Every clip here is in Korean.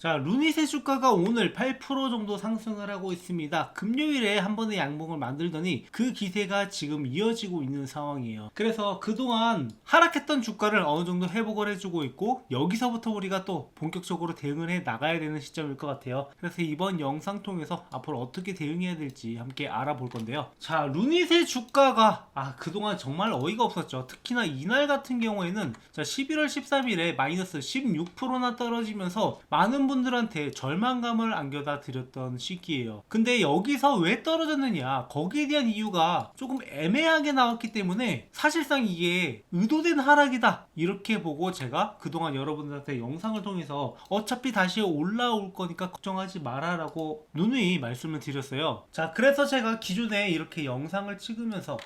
자, 루닛의 주가가 오늘 8% 정도 상승을 하고 있습니다. 금요일에 한 번의 양봉을 만들더니 그 기세가 지금 이어지고 있는 상황이에요. 그래서 그동안 하락했던 주가를 어느 정도 회복을 해주고 있고, 여기서부터 우리가 또 본격적으로 대응을 해 나가야 되는 시점일 것 같아요. 그래서 이번 영상 통해서 앞으로 어떻게 대응해야 될지 함께 알아볼 건데요. 자, 루닛의 주가가 그동안 정말 어이가 없었죠. 특히나 이날 같은 경우에는 자, 11월 13일에 마이너스 16%나 떨어지면서 많은 분들한테 절망감을 안겨다 드렸던 시기예요. 근데 여기서 왜 떨어졌느냐, 거기에 대한 이유가 조금 애매하게 나왔기 때문에 사실상 이게 의도된 하락이다 이렇게 보고 제가 그동안 여러분들한테 영상을 통해서 어차피 다시 올라올 거니까 걱정하지 마라 라고 누누이 말씀을 드렸어요. 자, 그래서 제가 기존에 이렇게 영상을 찍으면서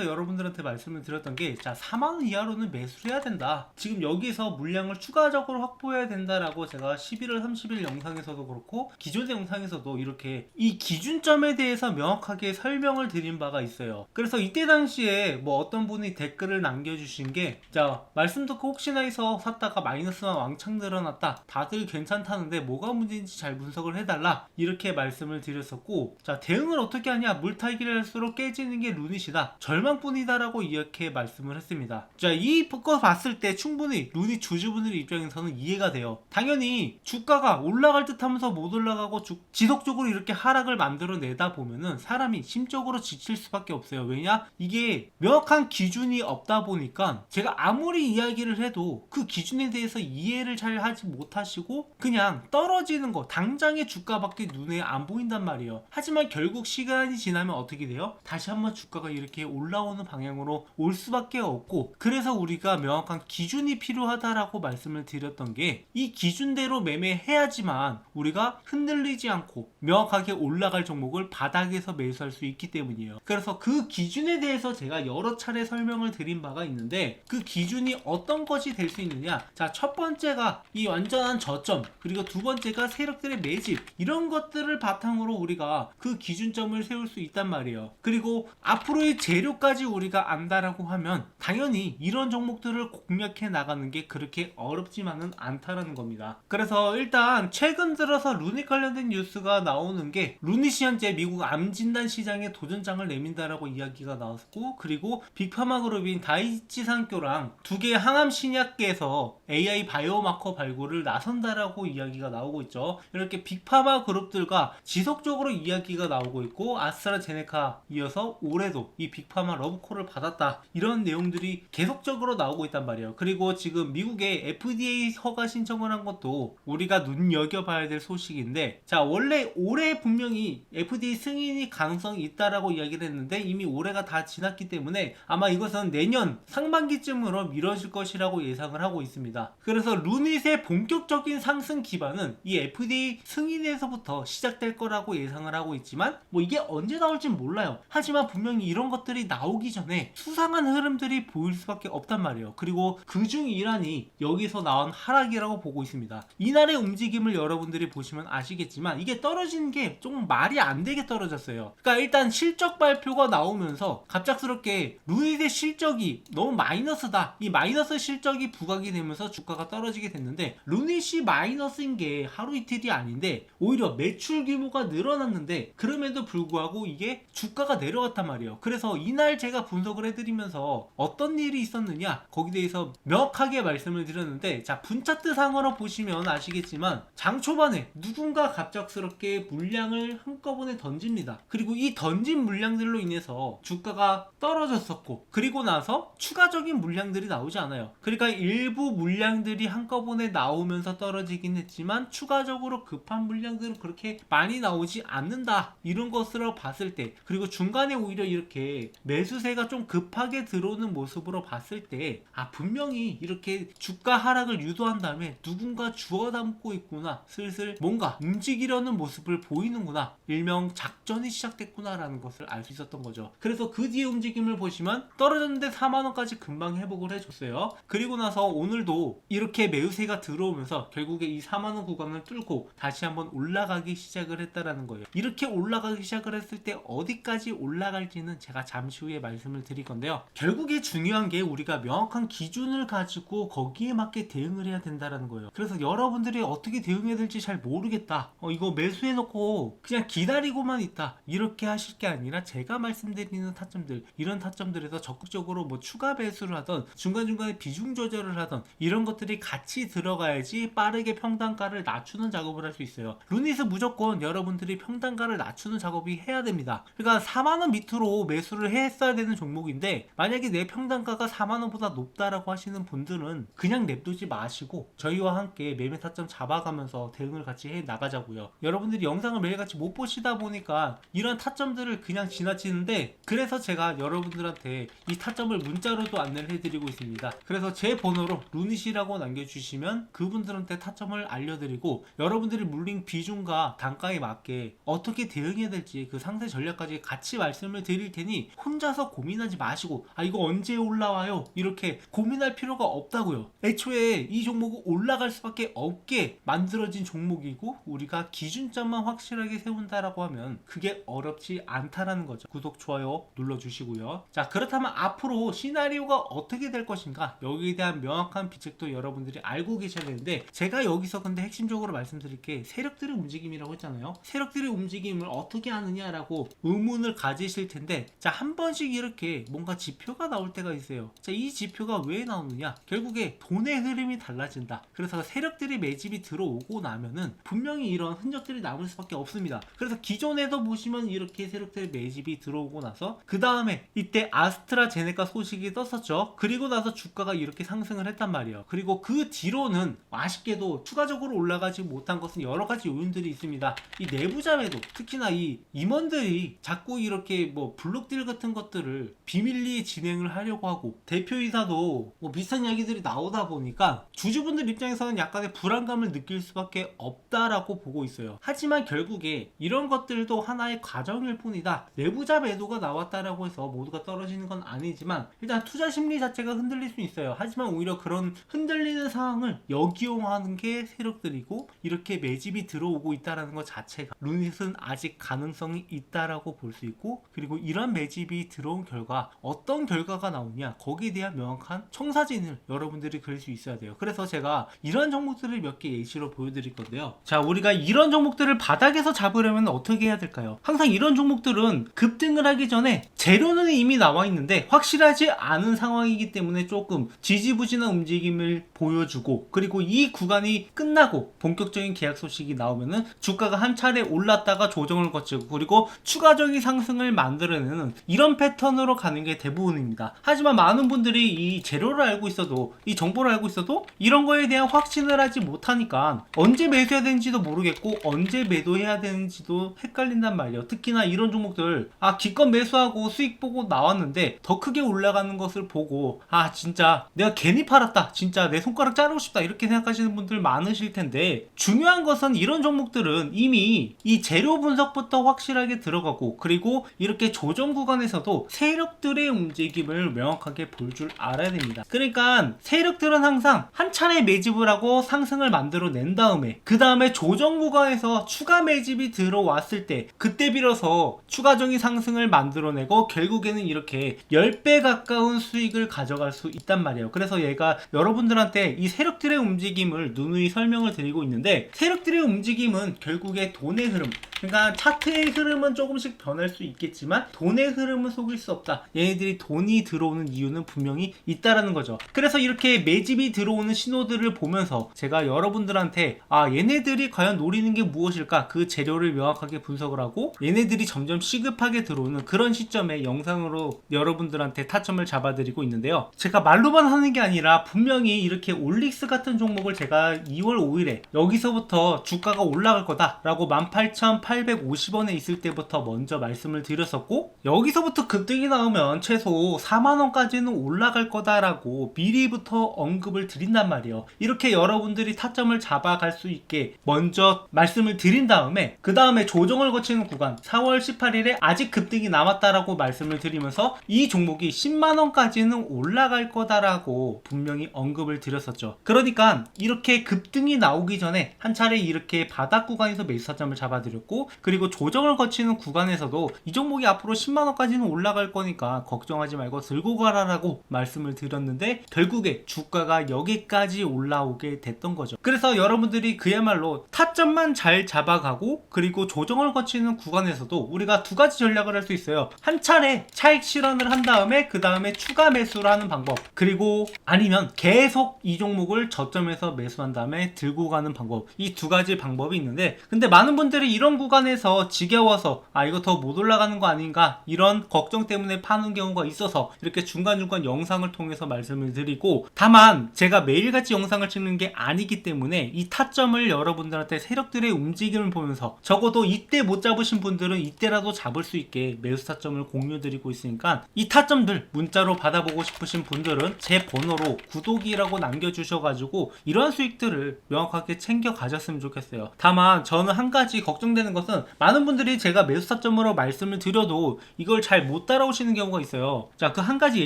여러분들한테 말씀을 드렸던 게, 자, 4만원 이하로는 매수를 해야 된다, 지금 여기서 물량을 추가적으로 확보해야 된다라고 제가 11월 30일 영상에서도 그렇고 기존의 영상에서도 이렇게 이 기준점에 대해서 명확하게 설명을 드린 바가 있어요. 그래서 이때 당시에 뭐 어떤 분이 댓글을 남겨주신 게, 자, 말씀 듣고 혹시나 해서 샀다가 마이너스만 왕창 늘어났다, 다들 괜찮다는데 뭐가 문제인지 잘 분석을 해달라, 이렇게 말씀을 드렸었고, 자, 대응을 어떻게 하냐, 물타기를 할수록 깨지는 게 루닛이다, 절망뿐이다 라고 이렇게 말씀을 했습니다. 자, 이거 봤을 때 충분히 루닛 주주분들 입장에서는 이해가 돼요. 당연히 주가가 올라갈 듯 하면서 못 올라가고 지속적으로 이렇게 하락을 만들어 내다 보면은 사람이 심적으로 지칠 수밖에 없어요. 왜냐? 이게 명확한 기준이 없다 보니까 제가 아무리 이야기를 해도 그 기준에 대해서 이해를 잘 하지 못하시고 그냥 떨어지는 거, 당장의 주가밖에 눈에 안 보인단 말이에요. 하지만 결국 시간이 지나면 어떻게 돼요? 다시 한번 주가가 이렇게 올라오는 방향으로 올 수밖에 없고, 그래서 우리가 명확한 기준이 필요하다라고 말씀을 드렸던 게, 이 기준대로 매매해야지만 우리가 흔들리지 않고 명확하게 올라갈 종목을 바닥에서 매수할 수 있기 때문이에요. 그래서 그 기준에 대해서 제가 여러 차례 설명을 드린 바가 있는데, 그 기준이 어떤 것이 될 수 있느냐, 자, 첫 번째가 이 완전한 저점, 그리고 두 번째가 세력들의 매집, 이런 것들을 바탕으로 우리가 그 기준점을 세울 수 있단 말이에요. 그리고 앞으로의 재료까지 우리가 안다라고 하면 당연히 이런 종목들을 공략해 나가는 게 그렇게 어렵지만은 않다라는 겁니다. 그래서 일단 최근 들어서 루닛 관련된 뉴스가 나오는 게, 루닛이 현재 미국 암 진단 시장에 도전장을 내민다라고 이야기가 나왔고, 그리고 빅파마 그룹인 다이치산교랑 두 개의 항암 신약계에서 AI 바이오마커 발굴을 나선다라고 이야기가 나오고 있죠. 이렇게 빅파마 그룹들과 지속적으로 이야기가 나오고 있고, 아스트라제네카 이어서 올해도 이 빅파마 러브콜을 받았다, 이런 내용들이 계속적으로 나오고 있단 말이에요. 그리고 지금 미국의 FDA 허가 신청을 한 것도 우리가 눈여겨봐야 될 소식인데, 자, 원래 올해 분명히 FDA 승인이 가능성이 있다라고 이야기를 했는데 이미 올해가 다 지났기 때문에 아마 이것은 내년 상반기쯤으로 미뤄질 것이라고 예상을 하고 있습니다. 그래서 루닛의 본격적인 상승 기반은 이 FDA 승인에서부터 시작될 거라고 예상을 하고 있지만, 뭐 이게 언제 나올진 몰라요. 하지만 분명히 이런 것들이 나오기 전에 수상한 흐름들이 보일 수밖에 없단 말이에요. 그리고 그중 일환이 여기서 나온 하락이라고 보고 있습니다. 이날의 움직임을 여러분들이 보시면 아시겠지만 이게 떨어지는 게 좀 말이 안 되게 떨어졌어요. 그러니까 일단 실적 발표가 나오면서 갑작스럽게 루닛의 실적이 너무 마이너스다, 이 마이너스 실적이 부각이 되면서 주가가 떨어지게 됐는데, 루닛이 마이너스인 게 하루 이틀이 아닌데 오히려 매출 규모가 늘어났는데 그럼에도 불구하고 이게 주가가 내려갔단 말이에요. 그래서 이날 제가 분석을 해드리면서 어떤 일이 있었느냐, 거기에 대해서 명확하게 말씀을 드렸는데, 자, 분차트 상으로 보시면 아시겠지만 장 초반에 누군가 갑작스럽게 물량을 한꺼번에 던집니다. 그리고 이 던진 물량들로 인해서 주가가 떨어졌었고, 그리고 나서 추가적인 물량들이 나오지 않아요. 그러니까 일부 물량들이 한꺼번에 나오면서 떨어지긴 했지만 추가적으로 급한 물량들은 그렇게 많이 나오지 않는다, 이런 것으로 봤을 때, 그리고 중간에 오히려 이렇게 매수세가 좀 급하게 들어오는 모습으로 봤을 때, 분명히 이렇게 주가 하락을 유도한 다음에 누군가 주워 담고 있구나, 슬슬 뭔가 움직이려는 모습을 보이는구나, 일명 작전이 시작됐구나 라는 것을 알 수 있었던 거죠. 그래서 그 뒤에 움직임을 보시면 떨어졌는데 4만원까지 금방 회복을 해줬어요. 그리고 나서 오늘도 이렇게 매수세가 들어오면서 결국에 이 4만원 구간을 뚫고 다시 한번 올라가기 시작을 했다라는 거예요. 이렇게 올라가기 시작을 했을 때 어디까지 올라갈지는 제가 잠시 후에 말씀을 드릴 건데요. 결국에 중요한 게 우리가 명확한 기준을 가지고 거기에 맞게 대응을 해야 된다 된다라는 거예요. 그래서 여러분들이 어떻게 대응해야 될지 잘 모르겠다, 이거 매수해놓고 그냥 기다리고만 있다, 이렇게 하실 게 아니라 제가 말씀드리는 타점들, 이런 타점들에서 적극적으로 뭐 추가 매수를 하던 중간중간에 비중 조절을 하던 이런 것들이 같이 들어가야지 빠르게 평단가를 낮추는 작업을 할 수 있어요. 루닛은 무조건 여러분들이 평단가를 낮추는 작업이 해야 됩니다. 그러니까 4만원 밑으로 매수를 했어야 되는 종목인데, 만약에 내 평단가가 4만원보다 높다라고 하시는 분들은 그냥 냅두지 마시고 저희와 함께 매매 타점 잡아가면서 대응을 같이 해 나가자고요. 여러분들이 영상을 매일같이 못 보시다 보니까 이런 타점들을 그냥 지나치는데, 그래서 제가 여러분들한테 이 타점을 문자로도 안내를 해드리고 있습니다. 그래서 제 번호로 루닛이라고 남겨주시면 그분들한테 타점을 알려드리고, 여러분들이 물린 비중과 단가에 맞게 어떻게 대응해야 될지 그 상세 전략까지 같이 말씀을 드릴 테니 혼자서 고민하지 마시고 이거 언제 올라와요 이렇게 고민할 필요가 없다고요. 애초에 이 종목은 올라갈 수밖에 없게 만들어진 종목이고, 우리가 기준점만 확실하게 세운다라고 하면 그게 어렵지 않다라는 거죠. 구독, 좋아요 눌러주시고요. 자, 그렇다면 앞으로 시나리오가 어떻게 될 것인가, 여기에 대한 명확한 비책도 여러분들이 알고 계셔야 되는데, 제가 여기서 근데 핵심적으로 말씀드릴 게 세력들의 움직임이라고 했잖아요. 세력들의 움직임을 어떻게 하느냐라고 의문을 가지실 텐데, 자, 한 번씩 이렇게 뭔가 지표가 나올 때가 있어요. 자, 이 지표가 왜 나오느냐, 결국에 돈의 흐름이 달라진다. 그래서 세력들이 매집이 들어오고 나면은 분명히 이런 흔적들이 남을 수밖에 없습니다. 그래서 기존에도 보시면 이렇게 세력들의 매집이 들어오고 나서 그 다음에 이때 아스트라제네카 소식이 떴었죠. 그리고 나서 주가가 이렇게 상승을 했단 말이에요. 그리고 그 뒤로는 아쉽게도 추가적으로 올라가지 못한 것은 여러 가지 요인들이 있습니다. 이 내부자 매도, 특히나 이 임원들이 자꾸 이렇게 뭐 블록딜 같은 것들을 비밀리에 진행을 하려고 하고, 대표이사도 뭐 비슷한 이야기들이 나오다 보니까 주주분들 입장에서는 약간의 불안감을 느낄 수밖에 없다라고 보고 있어요. 하지만 결국에 이런 것들도 하나의 과정일 뿐이다. 내부자 매도가 나왔다라고 해서 모두가 떨어지는 건 아니지만 일단 투자 심리 자체가 흔들릴 수 있어요. 하지만 오히려 그런 흔들리는 상황을 역이용하는 게 세력들이고, 이렇게 매집이 들어오고 있다라는 것 자체가 루닛은 아직 가능성이 있다라고 볼 수 있고, 그리고 이런 매집이 들어온 결과 어떤 결과가 나오냐, 거기에 대한 명확한 청사진을 여러분들이 그릴 수 있어야 돼요. 그래서 제가 이런 종목들을 몇 개 예시로 보여드릴 건데요. 자, 우리가 이런 종목들을 바닥에서 잡으려면 어떻게 해야 될까요? 항상 이런 종목들은 급등을 하기 전에 재료는 이미 나와 있는데 확실하지 않은 상황이기 때문에 조금 지지부진한 움직임을 보여주고, 그리고 이 구간이 끝나고 본격적인 계약 소식이 나오면은 주가가 한 차례 올랐다가 조정을 거치고 그리고 추가적인 상승을 만들어내는 이런 패턴으로 가는 게 대부분입니다. 하지만 많은 분들이 이 재료를 알고 있어도, 이 정보를 알고 있어도 이런 거에 대한 확신을 하지 못하니까 언제 매수해야 되는지도 모르겠고 언제 매도해야 되는지도 헷갈린단 말이에요. 특히나 이런 종목들 기껏 매수하고 수익 보고 나왔는데 더 크게 올라가는 것을 보고 진짜 내가 괜히 팔았다, 진짜 내 손가락 자르고 싶다, 이렇게 생각하시는 분들 많으실 텐데, 중요한 것은 이런 종목들은 이미 이 재료 분석부터 확실하게 들어가고, 그리고 이렇게 조정 구간에서도 세력들의 움직임을 명확하게 볼 줄 알아야 됩니다. 그러니까 세력들은 항상 한 차례 매집을 하고 상승을 만들어낸 다음에 그 다음에 조정 구간에서 추가 매집이 들어왔을 때 그때 빌어서 추가적인 상승을 만들어내고 결국에는 이렇게 10배 가까운 수익을 가져갈 수 있단 말이에요. 그래서 얘가 여러분들한테 이 세력들의 움직임을 누누이 설명을 드리고 있는데, 세력들의 움직임은 결국에 돈의 흐름, 그러니까 차트의 흐름은 조금씩 변할 수 있겠지만 돈의 흐름은 속일 수 없다. 얘네들이 돈이 들어오는 이유는 분명히 있다라는 거죠. 그래서 이렇게 매집이 들어오는 신호들을 보면서 제가 여러분들한테 얘네들이 과연 노리는 게 무엇일까, 그 재료를 명확하게 분석을 하고 얘네들이 점점 시급하게 들어오는 그런 시점에 영상으로 여러분들한테 타점을 잡아드리고 있는데요. 제가 말로만 하는 게 아니라 분명히 이렇게 올릭스 같은 종목을 제가 2월 5일에 여기서부터 주가가 올라갈 거다 라고 18,850원에 있을 때부터 먼저 말씀을 드렸었고, 여기서부터 급등이 나오면 최소 4만원까지는 올라갈 거다라고 미리부터 언급을 드린단 말이에요. 이렇게 여러분들이 타점을 잡아갈 수 있게 먼저 말씀을 드린 다음에 그 다음에 조정을 거치는 구간 4월 18일에 아직 급등이 남았다라고 말씀을 드리면서 이 종목이 10만원까지는 올라갈 거다라고 분명히 언급을 드렸었죠. 그러니까 이렇게 급등이 나오기 전에 한 차례 이렇게 바닥 구간에서 매수 타점을 잡아드렸고, 드렸고, 그리고 조정을 거치는 구간에서도 이 종목이 앞으로 10만원까지는 올라갈 거니까 걱정하지 말고 들고 가라라고 말씀을 드렸는데, 결국에 주가가 여기까지 올라오게 됐던 거죠. 그래서 여러분들이 그야말로 타점만 잘 잡아가고, 그리고 조정을 거치는 구간에서도 우리가 두 가지 전략을 할 수 있어요. 한 차례 차익 실현을 한 다음에 그 다음에 추가 매수를 하는 방법, 그리고 아니면 계속 이 종목을 저점에서 매수한 다음에 들고 가는 방법, 이 두 가지 방법이 있는데, 근데 많은 분들이 이런 구간에서 지겨워서 이거 더 못 올라가는 거 아닌가, 이런 걱정 때문에 파는 경우가 있어서 이렇게 중간중간 영상을 통해서 말씀을 드리고, 다만 제가 매일같이 영상을 찍는 게 아니기 때문에 이 타점을 여러분들한테 세력들의 움직임을 보면서 적어도 이때 못 잡으신 분들은 이때라도 잡을 수 있게 매수 타점을 공유드리고 있으니까, 이 타점들 문자로 받아보고 싶으신 분들은 제 번호로 구독이라고 남겨주셔가지고 이러한 수익들을 명확하게 챙겨 가셨으면 좋겠어요. 다만 저는 한 가지 걱정되는 것은, 많은 분들이 제가 매수 타점으로 말씀을 드려도 이걸 잘 못 따라오시는 경우가 있어요. 자, 그 한 가지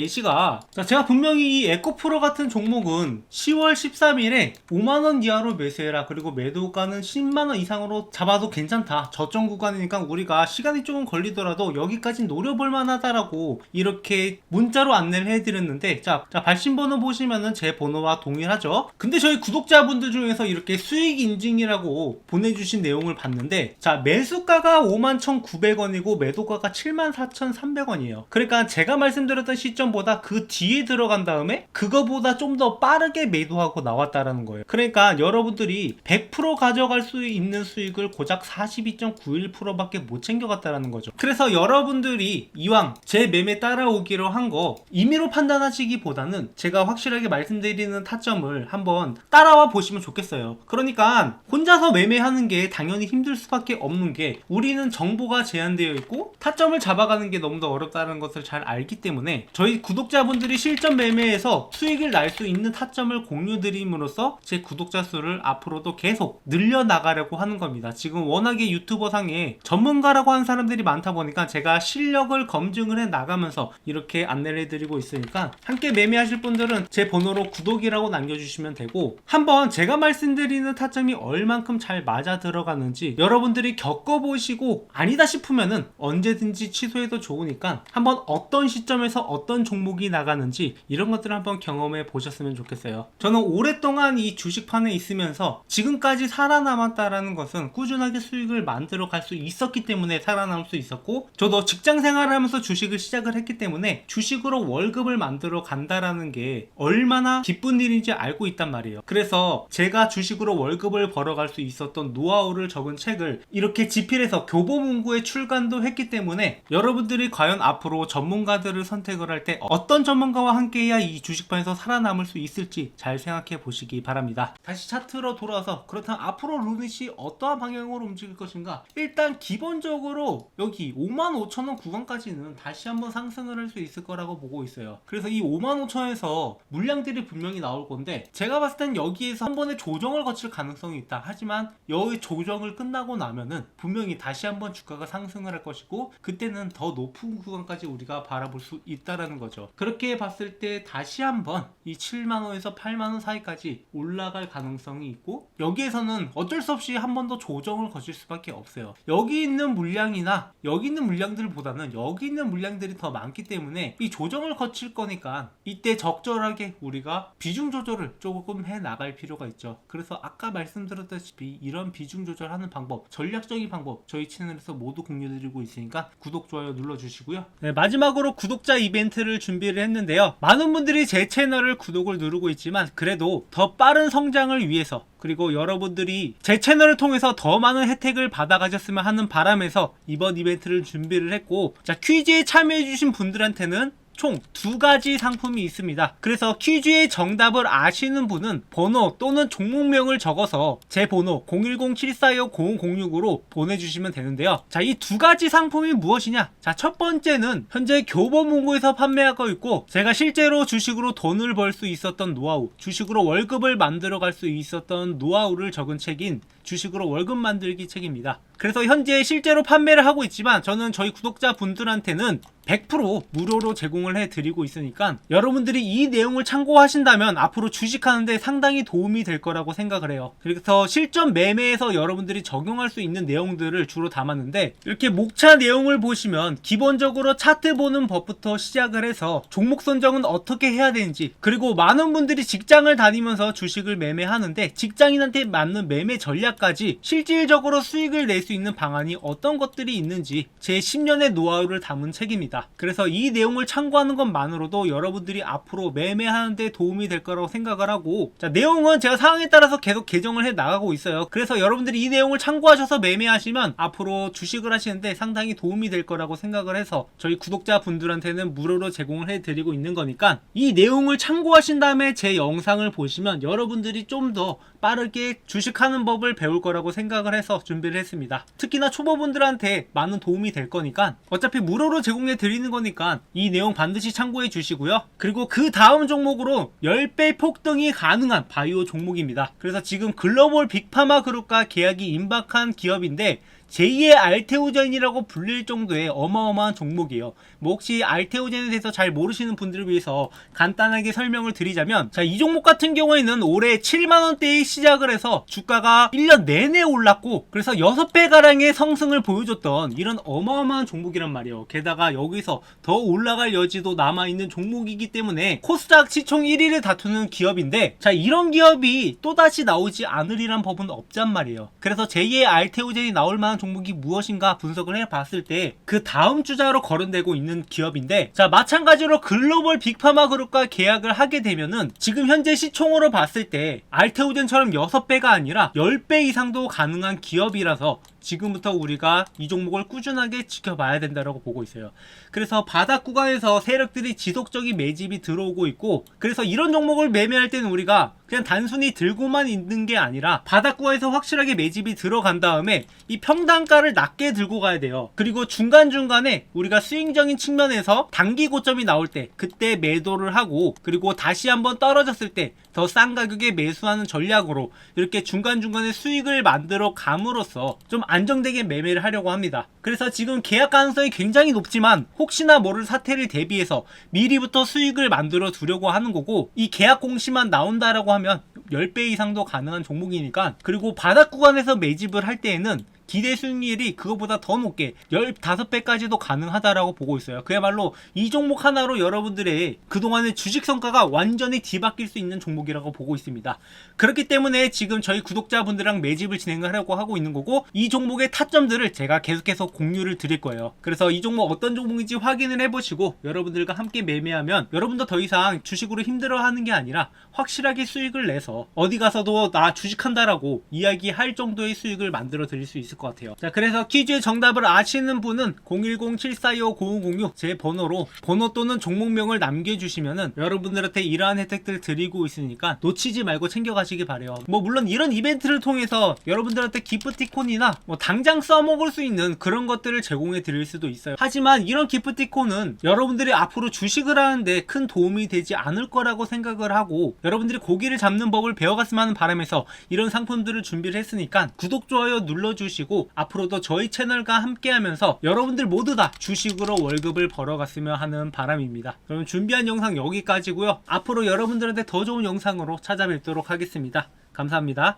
예시가, 제가 분명히 이 에코프로 같은 종목은 10월 13일에 5만원 이하로 매수해라, 그리고 매도가는 10만원 이상으로 잡아도 괜찮다, 저점 구간이니까 우리가 시간이 조금 걸리더라도 여기까지 노려볼 만하다라고 이렇게 문자로 안내를 해드렸는데, 자 발신번호 보시면은 제 번호와 동일하죠. 근데 저희 구독자분들 중에서 이렇게 수익 인증이라고 보내주신 내용을 봤는데, 자 매수가가 51,900원이고 매도가가 74,300원이에요 그러니까 제가 말씀드렸던 시점보다 그 뒤에 들어간 다음에 그거보다 좀 더 빠르게 매도하고 나왔다라는 거예요. 그러니까 여러분들이 100% 가져갈 수 있는 수익을 고작 42.91%밖에 못 챙겨갔다라는 거죠. 그래서 여러분들이 이왕 제 매매 따라오기로 한 거 임의로 판단하시기보다는 제가 확실하게 말씀드리는 타점을 한번 따라와 보시면 좋겠어요. 그러니까 혼자서 매매하는 게 당연히 힘들 수밖에 없는 게, 우리는 정보가 제한되어 있고 타점을 잡아가는 게 너무 더 어렵다는 것을 잘 알기 때문에 저희 구독자분들이 실전 매매에서 수익을 날 수 있는 타점을 공유드림으로써 제 구독자 수를 앞으로도 계속 늘려나가려고 하는 겁니다. 지금 워낙에 유튜버 상에 전문가라고 하는 사람들이 많다 보니까 제가 실력을 검증을 해 나가면서 이렇게 안내를 해드리고 있으니까, 함께 매매하실 분들은 제 번호로 구독이라고 남겨주시면 되고, 한번 제가 말씀드리는 타점이 얼만큼 잘 맞아 들어가는지 여러분들이 겪어보시고 아니다 싶으면은 언제든지 취소해도 좋으니까, 한번 어떤 시점에서 어떤 종목이 나가는지 이런 것들을 한번 경험해 보셨으면 좋겠어요. 저는 오랫동안 이 주식판에 있으면서 지금까지 살아남았다라는 것은 꾸준하게 수익을 만들어 갈 수 있었기 때문에 살아남을 수 있었고, 저도 직장 생활을 하면서 주식을 시작을 했기 때문에 주식으로 월급을 만들어 간다라는 게 얼마나 기쁜 일인지 알고 있단 말이에요. 그래서 제가 주식으로 월급을 벌어갈 수 있었던 노하우를 적은 책을 이렇게 집필해서 교보문고에 출간도 했기 때문에, 여러분들이 과연 앞으로 전문가들을 선택을 할 때 어떤 전문가와 함께해야 이 주식판에서 살아남을 수 있을지 잘 생각해 보시기 바랍니다. 다시 차트로 돌아와서, 그렇다면 앞으로 루닛이 어떠한 방향으로 움직일 것인가. 일단 기본적으로 여기 55,000원 구간까지는 다시 한번 상승을 할 수 있을 거라고 보고 있어요. 그래서 이 55,000원에서 물량들이 분명히 나올 건데, 제가 봤을 땐 여기에서 한 번의 조정을 거칠 가능성이 있다. 하지만 여기 조정을 끝나고 나면은 분명히 다시 한번 주가가 상승을 할 것이고, 그때는 더 높은 구간까지 우리가 바라볼 수 있다라는 거죠. 그렇게 봤을 때 다시 한번 이 7만원에서 8만원 사이까지 올라갈 가능성이 있고, 여기에서는 어쩔 수 없이 한 번 더 조정을 거칠 수밖에 없어요. 여기 있는 물량이나 여기 있는 물량들보다는 여기 있는 물량들이 더 많기 때문에 이 조정을 거칠 거니까 이때 적절하게 우리가 비중 조절을 조금 해 나갈 필요가 있죠. 그래서 아까 말씀드렸다시피 이런 비중 조절하는 방법, 전략적인 방법 저희 채널에서 모두 공유드리고 있으니까 구독, 좋아요 눌러주시고요. 네, 마지막으로 구독자 이벤트를 준비를 했는데요. 많은 분들이 제 채널을 구독을 누르고 있지만, 그래도 더 빠른 성장을 위해서, 그리고 여러분들이 제 채널을 통해서 더 많은 혜택을 받아가셨으면 하는 바람에서 이번 이벤트를 준비를 했고, 자 퀴즈에 참여해주신 분들한테는 총 2가지 상품이 있습니다. 그래서 퀴즈의 정답을 아시는 분은 번호 또는 종목명을 적어서 제 번호 010-745-0006으로 보내주시면 되는데요. 자, 이 2가지 상품이 무엇이냐? 자, 첫 번째는 현재 교보문고에서 판매하고 있고, 제가 실제로 주식으로 돈을 벌 수 있었던 노하우, 주식으로 월급을 만들어 갈 수 있었던 노하우를 적은 책인 주식으로 월급 만들기 책입니다. 그래서 현재 실제로 판매를 하고 있지만 저는 저희 구독자분들한테는 100% 무료로 제공을 해드리고 있으니까 여러분들이 이 내용을 참고하신다면 앞으로 주식하는데 상당히 도움이 될 거라고 생각을 해요. 그래서 실전 매매에서 여러분들이 적용할 수 있는 내용들을 주로 담았는데, 이렇게 목차 내용을 보시면 기본적으로 차트 보는 법부터 시작을 해서 종목 선정은 어떻게 해야 되는지, 그리고 많은 분들이 직장을 다니면서 주식을 매매하는데 직장인한테 맞는 매매 전략까지 실질적으로 수익을 낼 수 있는 방안이 어떤 것들이 있는지 제 10년의 노하우를 담은 책입니다. 그래서 이 내용을 참고하는 것만으로도 여러분들이 앞으로 매매하는데 도움이 될 거라고 생각을 하고, 자, 내용은 제가 상황에 따라서 계속 개정을 해 나가고 있어요. 그래서 여러분들이 이 내용을 참고하셔서 매매하시면 앞으로 주식을 하시는데 상당히 도움이 될 거라고 생각을 해서 저희 구독자분들한테는 무료로 제공을 해드리고 있는 거니까 이 내용을 참고하신 다음에 제 영상을 보시면 여러분들이 좀 더 빠르게 주식하는 법을 배울 거라고 생각을 해서 준비를 했습니다. 특히나 초보분들한테 많은 도움이 될 거니까, 어차피 무료로 제공해 드리는 거니까 이 내용 반드시 참고해 주시고요. 그리고 그 다음 종목으로 10배 폭등이 가능한 바이오 종목입니다. 그래서 지금 글로벌 빅파마 그룹과 계약이 임박한 기업인데 제2의 알테오젠이라고 불릴 정도의 어마어마한 종목이에요. 뭐 혹시 알테오젠에 대해서 잘 모르시는 분들을 위해서 간단하게 설명을 드리자면, 자, 이 종목 같은 경우에는 올해 7만원대에 시작을 해서 주가가 1년 내내 올랐고, 그래서 6배 가량의 상승을 보여줬던 이런 어마어마한 종목이란 말이에요. 게다가 여기서 더 올라갈 여지도 남아있는 종목이기 때문에 코스닥 시총 1위를 다투는 기업인데, 자, 이런 기업이 또다시 나오지 않으리란 법은 없단 말이에요. 그래서 제2의 알테오젠이 나올 만한 종목이 무엇인가 분석을 해봤을 때 그 다음 주자로 거론되고 있는 기업인데, 자, 마찬가지로 글로벌 빅파마 그룹과 계약을 하게 되면은 지금 현재 시총으로 봤을 때 알테오젠처럼 6배가 아니라 10배 이상도 가능한 기업이라서 지금부터 우리가 이 종목을 꾸준하게 지켜봐야 된다고 보고 있어요. 그래서 바닥 구간에서 세력들이 지속적인 매집이 들어오고 있고, 그래서 이런 종목을 매매할 때는 우리가 그냥 단순히 들고만 있는 게 아니라 바닥 구간에서 확실하게 매집이 들어간 다음에 이 평단가를 낮게 들고 가야 돼요. 그리고 중간중간에 우리가 스윙적인 측면에서 단기 고점이 나올 때 그때 매도를 하고, 그리고 다시 한번 떨어졌을 때 더 싼 가격에 매수하는 전략으로 이렇게 중간중간에 수익을 만들어 감으로써 좀 안정되게 매매를 하려고 합니다. 그래서 지금 계약 가능성이 굉장히 높지만 혹시나 모를 사태를 대비해서 미리부터 수익을 만들어 두려고 하는 거고, 이 계약 공시만 나온다라고 하면 10배 이상도 가능한 종목이니까, 그리고 바닥 구간에서 매집을 할 때에는 기대 수익률이 그거보다 더 높게 15배까지도 가능하다라고 보고 있어요. 그야말로 이 종목 하나로 여러분들의 그동안의 주식 성과가 완전히 뒤바뀔 수 있는 종목이라고 보고 있습니다. 그렇기 때문에 지금 저희 구독자분들랑 매집을 진행하려고 하고 있는 거고, 이 종목의 타점들을 제가 계속해서 공유를 드릴 거예요. 그래서 이 종목 어떤 종목인지 확인을 해보시고 여러분들과 함께 매매하면 여러분도 더 이상 주식으로 힘들어하는 게 아니라 확실하게 수익을 내서 어디 가서도 나 주식한다라고 이야기할 정도의 수익을 만들어 드릴 수 있을 것 같아요. 자, 그래서 퀴즈의 정답을 아시는 분은 010-7425-0506 제 번호로 번호 또는 종목명을 남겨주시면은 여러분들한테 이러한 혜택들 드리고 있으니까 놓치지 말고 챙겨가시기 바래요. 뭐 물론 이런 이벤트를 통해서 여러분들한테 기프티콘이나 뭐 당장 써먹을 수 있는 그런 것들을 제공해 드릴 수도 있어요. 하지만 이런 기프티콘은 여러분들이 앞으로 주식을 하는데 큰 도움이 되지 않을 거라고 생각을 하고, 여러분들이 고기를 잡는 법을 배워갔으면 하는 바람에서 이런 상품들을 준비를 했으니까 구독, 좋아요 눌러주시고 앞으로도 저희 채널과 함께하면서 여러분들 모두 다 주식으로 월급을 벌어갔으면 하는 바람입니다. 그럼 준비한 영상 여기까지고요. 앞으로 여러분들한테 더 좋은 영상으로 찾아뵙도록 하겠습니다. 감사합니다.